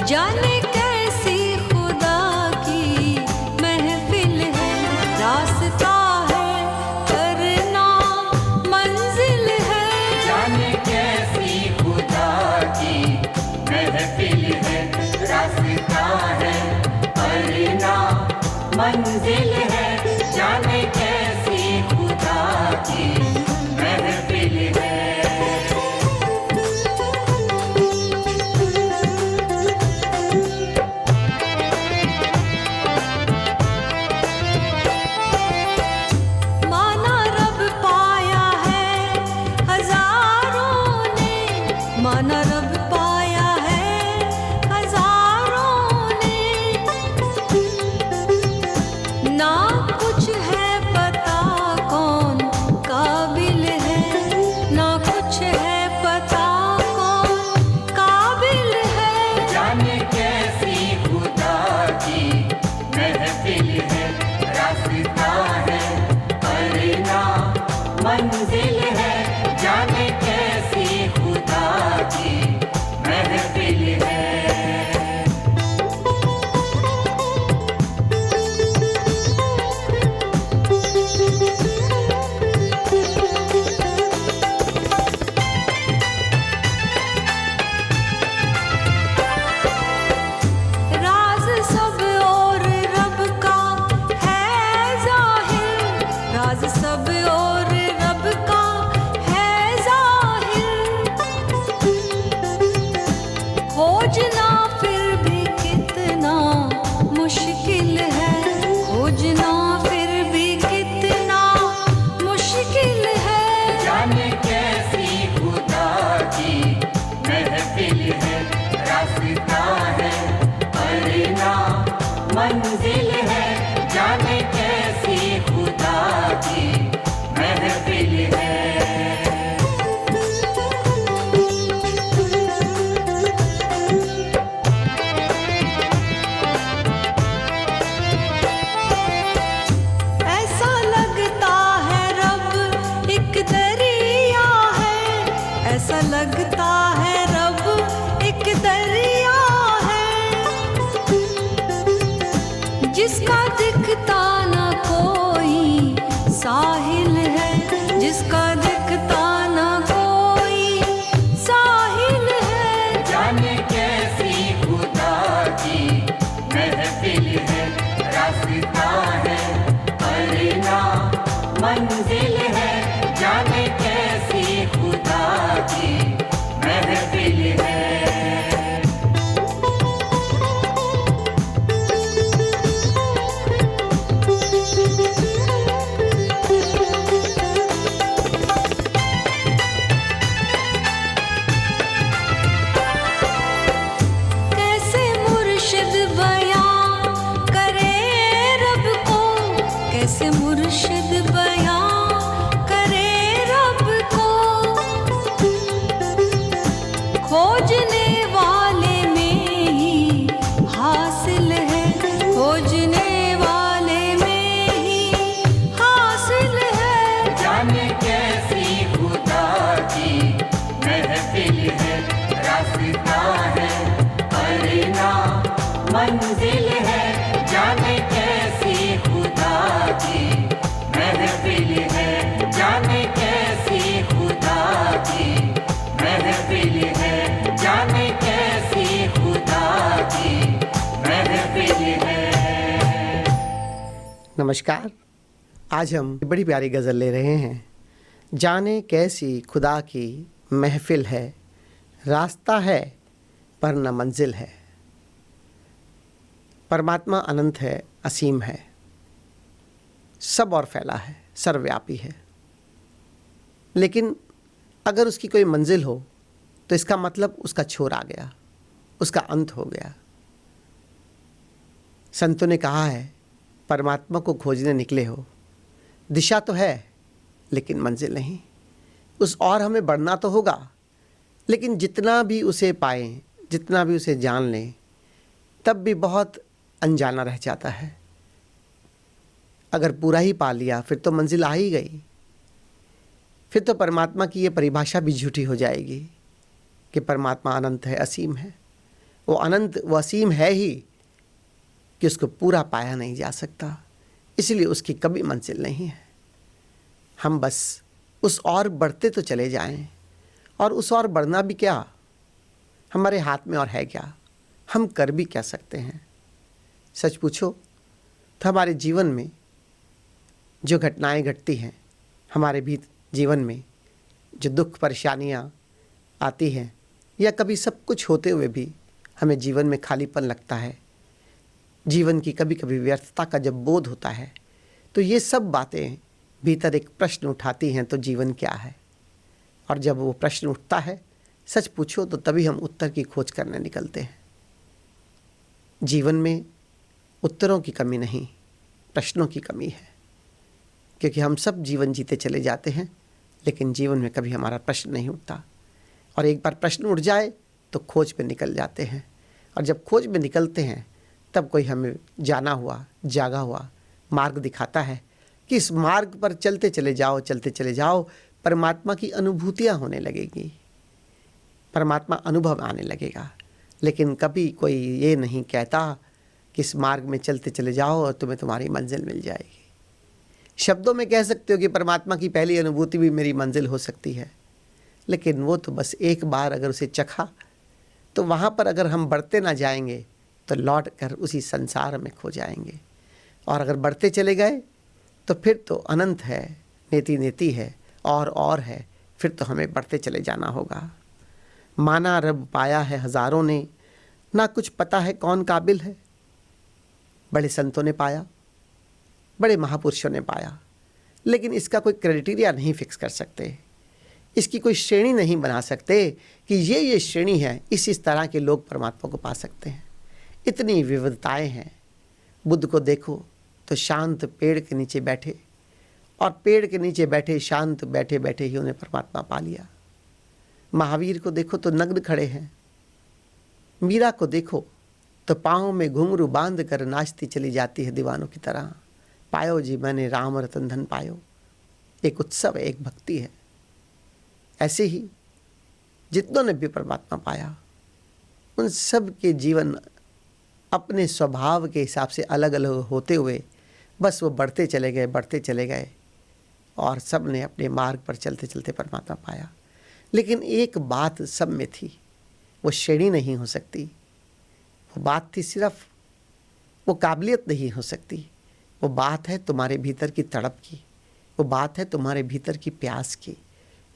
जाने कैसी खुदा की महफिल है, रास्ता है करना मंजिल है। जाने कैसी खुदा की महफिल है, रास्ता है करना मंजिल है। जाने कैसी खुदा की महफिल है। माना रब पाया है हजारों ने, माना रब पाया है हजारों ने। ना कुछ है पता कौन काबिल है, ना कुछ है पता कौन काबिल है। जाने कैसी खुदा की महफिल है, रास्ता है करना मंजिल है। जाने कैसी खुदा की महफिल है। राज सब और रब का है जाहिर, राज सब और रब का है जाहिर। खोजना फिर भी कितना मुश्किल है, खोजना फिर भी कितना मुश्किल है। जाने कैसी खुदा की महफिल है, रास्ता है करना मंजिल है। जाने कैसी खुदा की महफिल है। ऐसा लगता है रब एक दरिया है, ऐसा लगता है रब एक दरिया है। जिसका दिखता न कोई साहिल है, जिसका दिखता न कोई साहिल है। जाने कैसी खुदा की महफिल है, रास्ता है करना मंजिल है। जाने कैसी खुदा की महफिल है। कैसे मुर्शिद बयां करे रब को, कैसे मुर्शिद बयां करे रब को। खोजने वाले में ही हासिल है, खोजने वाले में ही हासिल है। जाने कैसी खुदा की महफिल है, रास्ता है करना मंजिल है। जाने कैसी खुदा की महफिल है। जाने कैसी खुदा की महफिल है। जाने कैसी खुदा की महफिल है। नमस्कार। आज हम बड़ी प्यारी गज़ल ले रहे हैं। जाने कैसी खुदा की महफिल है, रास्ता है पर न मंजिल है। परमात्मा अनंत है, असीम है, सब और फैला है, सर्वव्यापी है। लेकिन अगर उसकी कोई मंजिल हो तो इसका मतलब उसका छोर आ गया, उसका अंत हो गया। संतों ने कहा है, परमात्मा को खोजने निकले हो, दिशा तो है लेकिन मंजिल नहीं। उस और हमें बढ़ना तो होगा, लेकिन जितना भी उसे पाएं, जितना भी उसे जान लें, तब भी बहुत अनजाना रह जाता है। अगर पूरा ही पा लिया फिर तो मंजिल आ ही गई। फिर तो परमात्मा की ये परिभाषा भी झूठी हो जाएगी कि परमात्मा अनंत है, असीम है। वो अनंत, वो असीम है ही कि उसको पूरा पाया नहीं जा सकता, इसलिए उसकी कभी मंजिल नहीं है। हम बस उस और बढ़ते तो चले जाएं, और उस और बढ़ना भी क्या, हमारे हाथ में और है क्या, हम कर भी क्या सकते हैं। सच पूछो तो हमारे जीवन में जो घटनाएं घटती हैं, हमारे भी जीवन में जो दुख परेशानियां आती हैं, या कभी सब कुछ होते हुए भी हमें जीवन में खालीपन लगता है, जीवन की कभी कभी व्यर्थता का जब बोध होता है, तो ये सब बातें भीतर एक प्रश्न उठाती हैं, तो जीवन क्या है। और जब वो प्रश्न उठता है, सच पूछो तो तभी हम उत्तर की खोज करने निकलते हैं। जीवन में उत्तरों की कमी नहीं, प्रश्नों की कमी है, क्योंकि हम सब जीवन जीते चले जाते हैं, लेकिन जीवन में कभी हमारा प्रश्न नहीं उठता। और एक बार प्रश्न उठ जाए तो खोज पे निकल जाते हैं, और जब खोज में निकलते हैं तब कोई हमें जाना हुआ, जागा हुआ मार्ग दिखाता है कि इस मार्ग पर चलते चले जाओ, चलते चले जाओ, परमात्मा की अनुभूतियाँ होने लगेगी, परमात्मा अनुभव आने लगेगा। लेकिन कभी कोई ये नहीं कहता कि इस मार्ग में चलते चले जाओ और तुम्हें तुम्हारी मंजिल मिल जाएगी। शब्दों में कह सकते हो कि परमात्मा की पहली अनुभूति भी मेरी मंजिल हो सकती है, लेकिन वो तो बस एक बार अगर उसे चखा, तो वहाँ पर अगर हम बढ़ते ना जाएंगे तो लौट कर उसी संसार में खो जाएंगे। और अगर बढ़ते चले गए तो फिर तो अनंत है, नेति नेति है, और है, फिर तो हमें बढ़ते चले जाना होगा। माना रब पाया है हज़ारों ने, ना कुछ पता है कौन काबिल है। बड़े संतों ने पाया, बड़े महापुरुषों ने पाया, लेकिन इसका कोई क्राइटेरिया नहीं फिक्स कर सकते, इसकी कोई श्रेणी नहीं बना सकते कि ये श्रेणी है, इस तरह के लोग परमात्मा को पा सकते हैं। इतनी विविधताएं हैं। बुद्ध को देखो तो शांत पेड़ के नीचे बैठे, और पेड़ के नीचे बैठे शांत बैठे बैठे ही उन्हें परमात्मा पा लिया। महावीर को देखो तो नग्न खड़े हैं। मीरा को देखो तो पाँव में घुंघरू बांध कर नाचती चली जाती है दीवानों की तरह। पायो जी मैंने राम रतन धन पायो, एक उत्सव है, एक भक्ति है। ऐसे ही जितनों ने भी परमात्मा पाया, उन सब के जीवन अपने स्वभाव के हिसाब से अलग अलग होते हुए बस वो बढ़ते चले गए, बढ़ते चले गए, और सब ने अपने मार्ग पर चलते चलते परमात्मा पाया। लेकिन एक बात सब में थी, वो श्रेणी नहीं हो सकती, वो बात थी सिर्फ, वो काबिलियत नहीं हो सकती, वो बात है तुम्हारे भीतर की तड़प की, वो बात है तुम्हारे भीतर की प्यास की,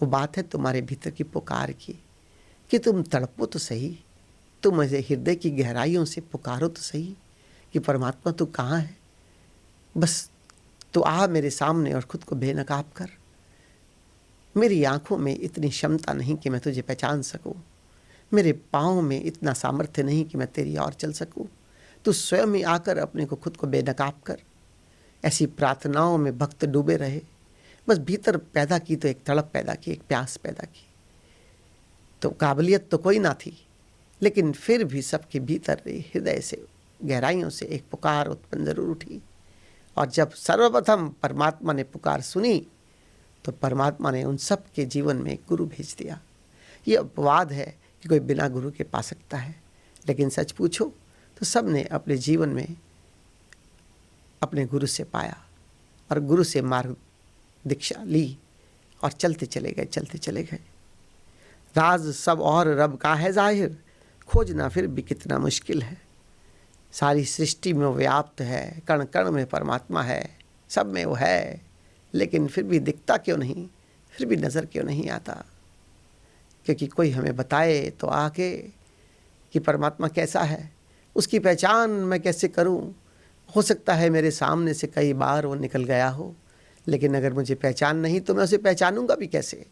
वो बात है तुम्हारे भीतर की पुकार की, कि तुम तड़पो तो सही, तुम ऐसे हृदय की गहराइयों से पुकारो तो सही कि परमात्मा तू कहाँ है, बस तू आ मेरे सामने और खुद को बेनकाब कर। मेरी आंखों में इतनी क्षमता नहीं कि मैं तुझे पहचान सकूं, मेरे पाँव में इतना सामर्थ्य नहीं कि मैं तेरी ओर चल सकूं, तू स्वयं ही आकर अपने को खुद को बेनकाब कर। ऐसी प्रार्थनाओं में भक्त डूबे रहे, बस भीतर पैदा की तो एक तड़प पैदा की, एक प्यास पैदा की। तो काबिलियत तो कोई ना थी, लेकिन फिर भी सबके भीतर हृदय से गहराइयों से एक पुकार उत्पन्न जरूर उठी। और जब सर्वप्रथम परमात्मा ने पुकार सुनी तो परमात्मा ने उन सब के जीवन में एक गुरु भेज दिया। ये अपवाद है कि कोई बिना गुरु के पा सकता है, लेकिन सच पूछो तो सब ने अपने जीवन में अपने गुरु से पाया, और गुरु से मार्ग दीक्षा ली, और चलते चले गए, चलते चले गए। राज सब और रब का है जाहिर, खोजना फिर भी कितना मुश्किल है। सारी सृष्टि में वो व्याप्त है, कण कण में परमात्मा है, सब में वो है, लेकिन फिर भी दिखता क्यों नहीं, फिर भी नज़र क्यों नहीं आता। क्योंकि कोई हमें बताए तो आके कि परमात्मा कैसा है, उसकी पहचान मैं कैसे करूं। हो सकता है मेरे सामने से कई बार वो निकल गया हो, लेकिन अगर मुझे पहचान नहीं तो मैं उसे पहचानूंगा भी कैसे।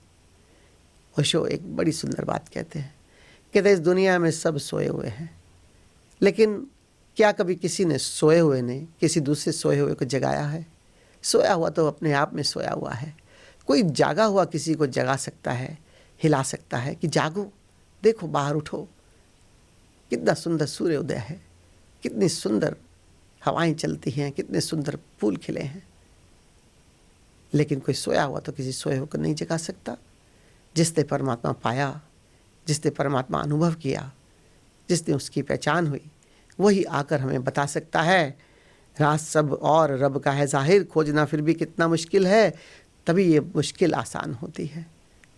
ओशो एक बड़ी सुंदर बात कहते हैं, कहते इस दुनिया में सब सोए हुए हैं, लेकिन क्या कभी किसी ने सोए हुए ने किसी दूसरे सोए हुए को जगाया है? सोया हुआ तो अपने आप में सोया हुआ है। कोई जागा हुआ किसी को जगा सकता है, हिला सकता है कि जागो, देखो बाहर उठो, कितना सुंदर सूर्य उदय है, कितनी सुंदर हवाएं चलती हैं, कितने सुंदर फूल खिले हैं। लेकिन कोई सोया हुआ तो किसी सोए हुए को नहीं जगा सकता। जिसने परमात्मा पाया, जिसने परमात्मा अनुभव किया, जिस दिन उसकी पहचान हुई वही आकर हमें बता सकता है। राज सब और रब का है ज़ाहिर, खोजना फिर भी कितना मुश्किल है। तभी ये मुश्किल आसान होती है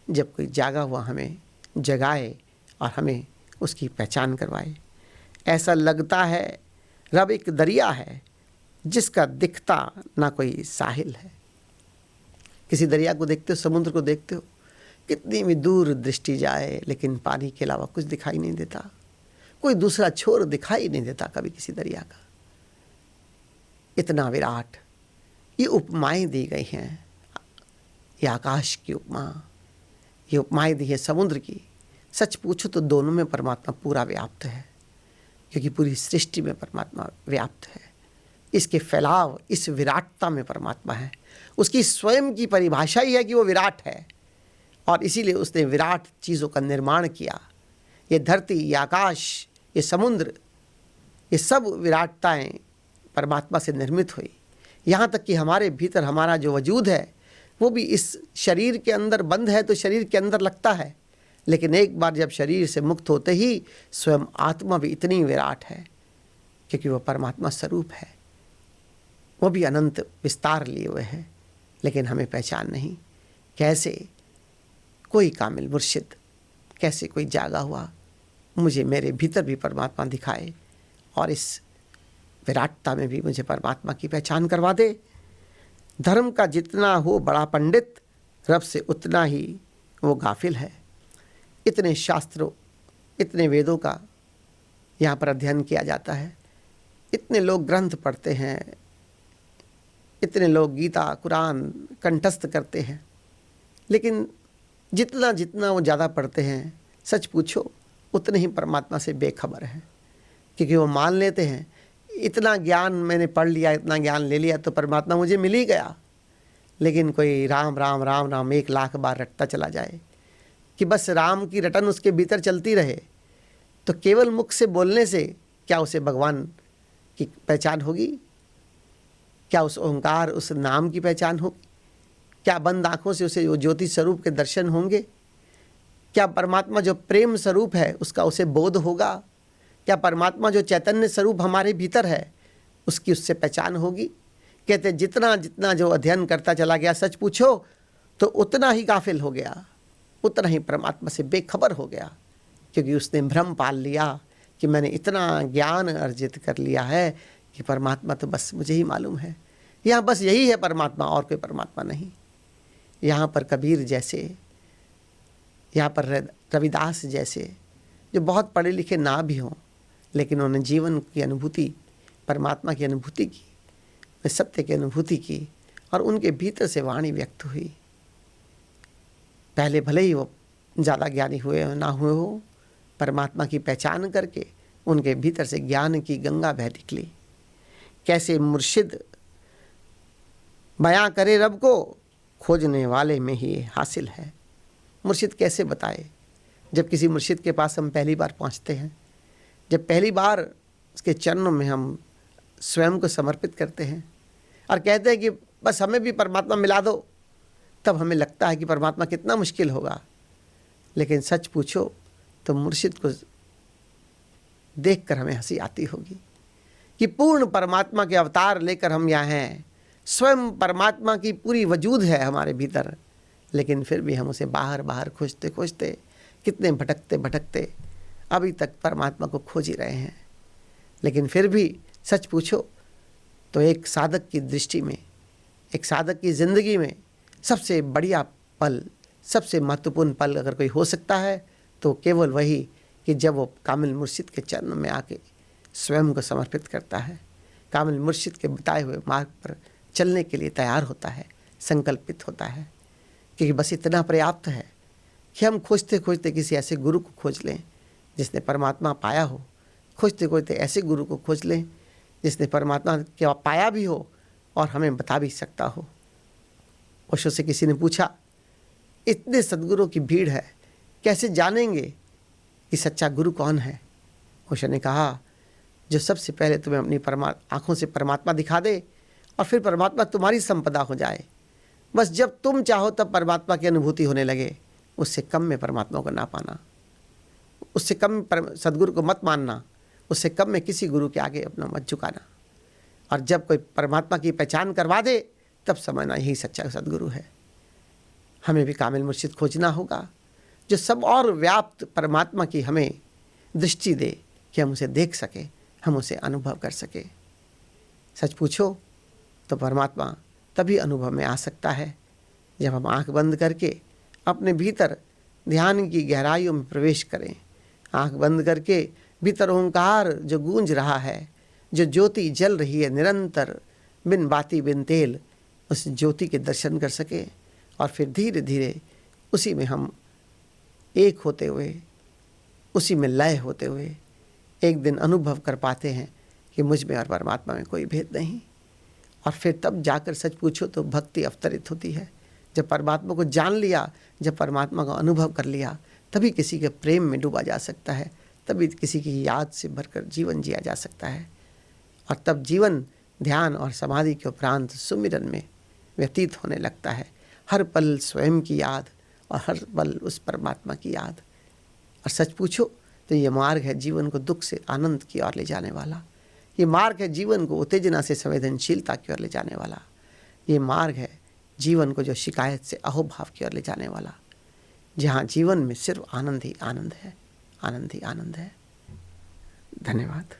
जब कोई जागा हुआ हमें जगाए और हमें उसकी पहचान करवाए। ऐसा लगता है रब एक दरिया है जिसका दिखता ना कोई साहिल है। किसी दरिया को देखते हो, समुद्र को देखते हो, कितनी भी दूर दृष्टि जाए लेकिन पानी के अलावा कुछ दिखाई नहीं देता, कोई दूसरा छोर दिखाई नहीं देता कभी किसी दरिया का। इतना विराट, ये उपमाएं दी गई हैं, ये आकाश की उपमा, ये उपमाएं दी है समुद्र की। सच पूछो तो दोनों में परमात्मा पूरा व्याप्त है, क्योंकि पूरी सृष्टि में परमात्मा व्याप्त है। इसके फैलाव, इस विराटता में परमात्मा है। उसकी स्वयं की परिभाषा ही है कि वो विराट है, और इसीलिए उसने विराट चीज़ों का निर्माण किया। ये धरती, ये आकाश, ये समुद्र, ये सब विराटताएं परमात्मा से निर्मित हुई। यहाँ तक कि हमारे भीतर हमारा जो वजूद है वो भी इस शरीर के अंदर बंद है तो शरीर के अंदर लगता है, लेकिन एक बार जब शरीर से मुक्त होते ही स्वयं आत्मा भी इतनी विराट है, क्योंकि वह परमात्मा स्वरूप है। वो भी अनंत विस्तार लिए हुए है, लेकिन हमें पहचान नहीं। कैसे कोई कामिल मुर्शिद, कैसे कोई जागा हुआ मुझे मेरे भीतर भी परमात्मा दिखाए और इस विराटता में भी मुझे परमात्मा की पहचान करवा दे। धर्म का जितना हो बड़ा पंडित, रब से उतना ही वो गाफिल है। इतने शास्त्रों, इतने वेदों का यहाँ पर अध्ययन किया जाता है, इतने लोग ग्रंथ पढ़ते हैं, इतने लोग गीता कुरान कंठस्थ करते हैं, लेकिन जितना जितना वो ज़्यादा पढ़ते हैं, सच पूछो उतने ही परमात्मा से बेखबर हैं। क्योंकि वो मान लेते हैं इतना ज्ञान मैंने पढ़ लिया, इतना ज्ञान ले लिया तो परमात्मा मुझे मिल ही गया। लेकिन कोई राम राम राम राम 1,00,000 बार रटता चला जाए कि बस राम की रटन उसके भीतर चलती रहे, तो केवल मुख से बोलने से क्या उसे भगवान की पहचान होगी? क्या उस ओंकार, उस नाम की पहचान होगी? क्या बंद आँखों से उसे वो ज्योति स्वरूप के दर्शन होंगे? क्या परमात्मा जो प्रेम स्वरूप है उसका उसे बोध होगा? क्या परमात्मा जो चैतन्य स्वरूप हमारे भीतर है उसकी उससे पहचान होगी? कहते जितना जितना जो अध्ययन करता चला गया, सच पूछो तो उतना ही गाफिल हो गया, उतना ही परमात्मा से बेखबर हो गया, क्योंकि उसने भ्रम पाल लिया कि मैंने इतना ज्ञान अर्जित कर लिया है कि परमात्मा तो बस मुझे ही मालूम है। यहाँ बस यही है परमात्मा, और कोई परमात्मा नहीं। यहाँ पर कबीर जैसे, यहाँ पर रविदास जैसे, जो बहुत पढ़े लिखे ना भी हों, लेकिन उन्होंने जीवन की अनुभूति, परमात्मा की अनुभूति की, सत्य की अनुभूति की, और उनके भीतर से वाणी व्यक्त हुई। पहले भले ही वो ज़्यादा ज्ञानी हुए हो ना हुए हो, परमात्मा की पहचान करके उनके भीतर से ज्ञान की गंगा बह निकली। कैसे मुर्शिद बयां करे रब को, खोजने वाले में ही हासिल है। मुर्शिद कैसे बताए? जब किसी मुर्शिद के पास हम पहली बार पहुंचते हैं, जब पहली बार उसके चरणों में हम स्वयं को समर्पित करते हैं और कहते हैं कि बस हमें भी परमात्मा मिला दो, तब हमें लगता है कि परमात्मा कितना मुश्किल होगा। लेकिन सच पूछो तो मुर्शिद को देखकर हमें हंसी आती होगी कि पूर्ण परमात्मा के अवतार लेकर हम यहाँ हैं। स्वयं परमात्मा की पूरी वजूद है हमारे भीतर, लेकिन फिर भी हम उसे बाहर बाहर खोजते खोजते, कितने भटकते भटकते अभी तक परमात्मा को खोज ही रहे हैं। लेकिन फिर भी सच पूछो तो एक साधक की दृष्टि में, एक साधक की ज़िंदगी में सबसे बढ़िया पल, सबसे महत्वपूर्ण पल अगर कोई हो सकता है तो केवल वही कि जब वो कामिल मुर्शिद के चरणों में आके स्वयं को समर्पित करता है, कामिल मुर्शिद के बताए हुए मार्ग पर चलने के लिए तैयार होता है, संकल्पित होता है। क्योंकि बस इतना पर्याप्त है कि हम खोजते खोजते किसी ऐसे गुरु को खोज लें जिसने परमात्मा पाया हो, खोजते खोजते ऐसे गुरु को खोज लें जिसने परमात्मा के पाया भी हो और हमें बता भी सकता हो। ओशो से किसी ने पूछा, इतने सद्गुरु की भीड़ है, कैसे जानेंगे कि सच्चा गुरु कौन है? ओशो ने कहा, जो सबसे पहले तुम्हें अपनी आँखों से परमात्मा दिखा दे और फिर परमात्मा तुम्हारी संपदा हो जाए। बस जब तुम चाहो तब परमात्मा की अनुभूति होने लगे, उससे कम में परमात्मा को ना पाना। उससे कम सदगुरु को मत मानना, उससे कम में किसी गुरु के आगे अपना मत झुकाना। और जब कोई परमात्मा की पहचान करवा दे तब समझना यही सच्चा सदगुरु है। हमें भी कामिल मुर्शिद खोजना होगा जो सब और व्याप्त परमात्मा की हमें दृष्टि दे कि हम उसे देख सके, हम उसे अनुभव कर सके। सच पूछो तो परमात्मा तभी अनुभव में आ सकता है जब हम आंख बंद करके अपने भीतर ध्यान की गहराइयों में प्रवेश करें। आंख बंद करके भीतर ओंकार जो गूंज रहा है, जो ज्योति जल रही है निरंतर बिन बाती बिन तेल, उस ज्योति के दर्शन कर सके और फिर धीरे धीरे उसी में हम एक होते हुए, उसी में लय होते हुए एक दिन अनुभव कर पाते हैं कि मुझ में और परमात्मा में कोई भेद नहीं। और फिर तब जाकर सच पूछो तो भक्ति अवतरित होती है। जब परमात्मा को जान लिया, जब परमात्मा का अनुभव कर लिया, तभी किसी के प्रेम में डूबा जा सकता है, तभी किसी की याद से भरकर जीवन जिया जा सकता है। और तब जीवन ध्यान और समाधि के उपरांत सुमिरन में व्यतीत होने लगता है। हर पल स्वयं की याद और हर पल उस परमात्मा की याद। और सच पूछो तो ये मार्ग है जीवन को दुख से आनंद की ओर ले जाने वाला। ये मार्ग है जीवन को उत्तेजना से संवेदनशीलता की ओर ले जाने वाला। ये मार्ग है जीवन को जो शिकायत से अहोभाव की ओर ले जाने वाला, जहाँ जीवन में सिर्फ आनंद ही आनंद है, आनंद ही आनंद है। धन्यवाद।